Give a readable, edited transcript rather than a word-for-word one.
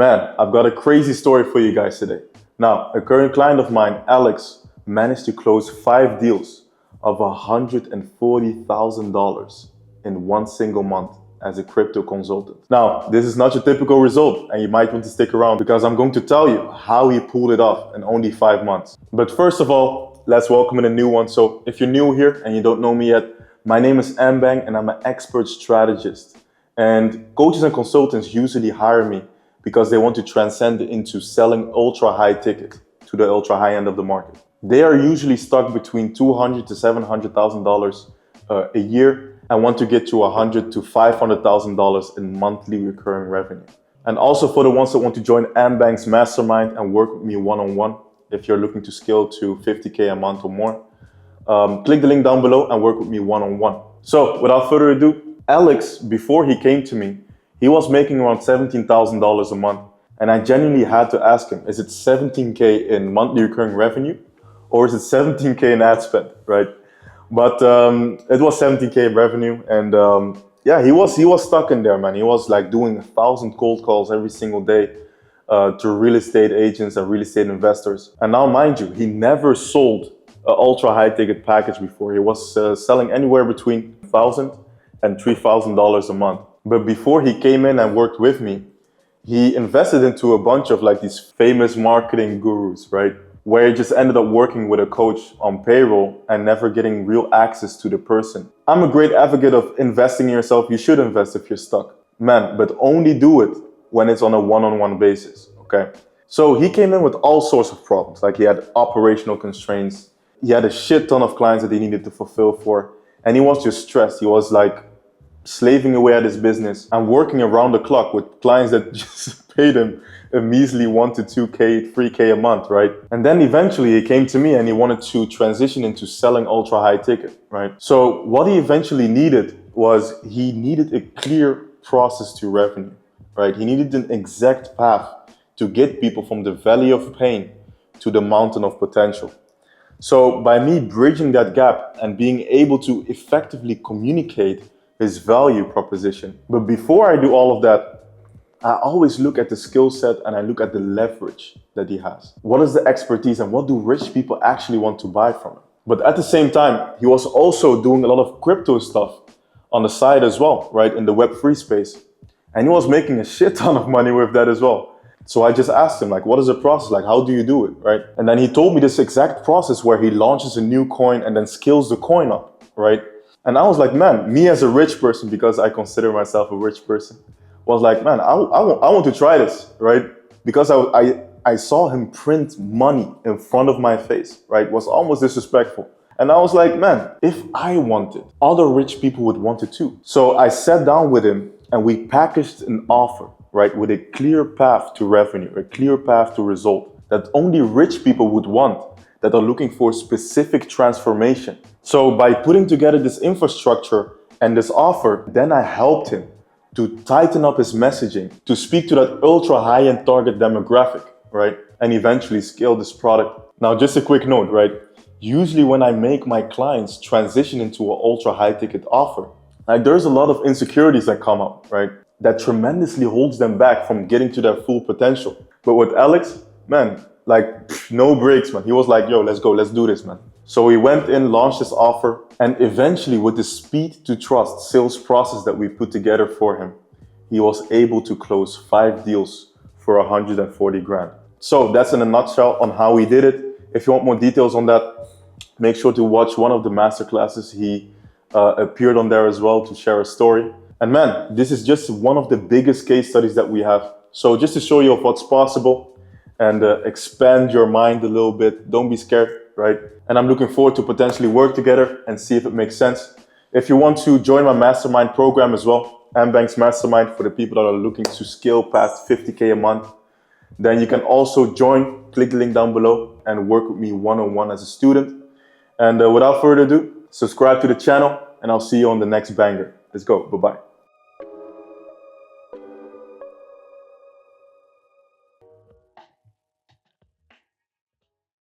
Man, I've got a crazy story for you guys today. Now, a current client of mine, Alex, managed to close 5 deals of $140,000 in one single month as a crypto consultant. Now, this is not your typical result, and you might want to stick around because I'm going to tell you how he pulled it off in only 5 months. But first of all, let's welcome in a new one. So if you're new here and you don't know me yet, my name is Mbang and I'm an expert strategist. And coaches and consultants usually hire me because they want to transcend into selling ultra high ticket to the ultra high end of the market. They are usually stuck between $200,000 to $700,000 a year and want to get to $100,000 to $500,000 in monthly recurring revenue. And also for the ones that want to join Mbang's mastermind and work with me one-on-one, if you're looking to scale to 50K a month or more, click the link down below and work with me one-on-one. So without further ado, Alex, before he came to me, he was making around $17,000 a month. And I genuinely had to ask him, is it 17K in monthly recurring revenue or is it 17K in ad spend, right? But it was 17K in revenue. And yeah, he was stuck in there, man. He was like doing 1,000 cold calls every single day to real estate agents and real estate investors. And now, mind you, he never sold an ultra high ticket package before. He was selling anywhere between $1,000 and $3,000 a month. But before he came in and worked with me, he invested into a bunch of like these famous marketing gurus, right? Where he just ended up working with a coach on payroll and never getting real access to the person. I'm a great advocate of investing in yourself. You should invest if you're stuck, man, but only do it when it's on a one-on-one basis, okay? So he came in with all sorts of problems. Like he had operational constraints. He had a shit ton of clients that he needed to fulfill for. And he was just stressed. He was like slaving away at his business and working around the clock with clients that just paid him a measly 1 to 2K, 3K a month, right? And then eventually he came to me and he wanted to transition into selling ultra high ticket, right? So what he eventually needed was he needed a clear process to revenue, right? He needed an exact path to get people from the valley of pain to the mountain of potential. So by me bridging that gap and being able to effectively communicate his value proposition. But before I do all of that, I always look at the skill set and I look at the leverage that he has. What is the expertise and what do rich people actually want to buy from him? But at the same time, he was also doing a lot of crypto stuff on the side as well, right? In the Web3 space. And he was making a shit ton of money with that as well. So I just asked him, like, what is the process? Like, how do you do it, right? And then he told me this exact process where he launches a new coin and then scales the coin up, right? And I was like, man, me as a rich person, because I consider myself a rich person, was like, man, I want to try this, right? Because I saw him print money in front of my face, right? It was almost disrespectful. And I was like, man, if I want it, other rich people would want it too. So I sat down with him and we packaged an offer, right? With a clear path to revenue, a clear path to result that only rich people would want, that are looking for specific transformation. So by putting together this infrastructure and this offer, then I helped him to tighten up his messaging, to speak to that ultra high-end target demographic, right? And eventually scale this product. Now, just a quick note, right? Usually when I make my clients transition into an ultra high ticket offer, like there's a lot of insecurities that come up, right? That tremendously holds them back from getting to their full potential. But with Alex, man, like no breaks, man. He was like, yo, let's go, let's do this, man. So we went in, launched this offer, and eventually with the speed to trust sales process that we put together for him, he was able to close 5 deals for 140 grand. So that's in a nutshell on how he did it. If you want more details on that, make sure to watch one of the masterclasses. He appeared on there as well to share a story. And man, this is just one of the biggest case studies that we have. So just to show you of what's possible and expand your mind a little bit, don't be scared, right? And I'm looking forward to potentially work together and see if it makes sense. If you want to join my mastermind program as well, Mbang's mastermind for the people that are looking to scale past 50K a month, then you can also join, click the link down below and work with me one-on-one as a student. And without further ado, subscribe to the channel and I'll see you on the next banger. Let's go, bye-bye.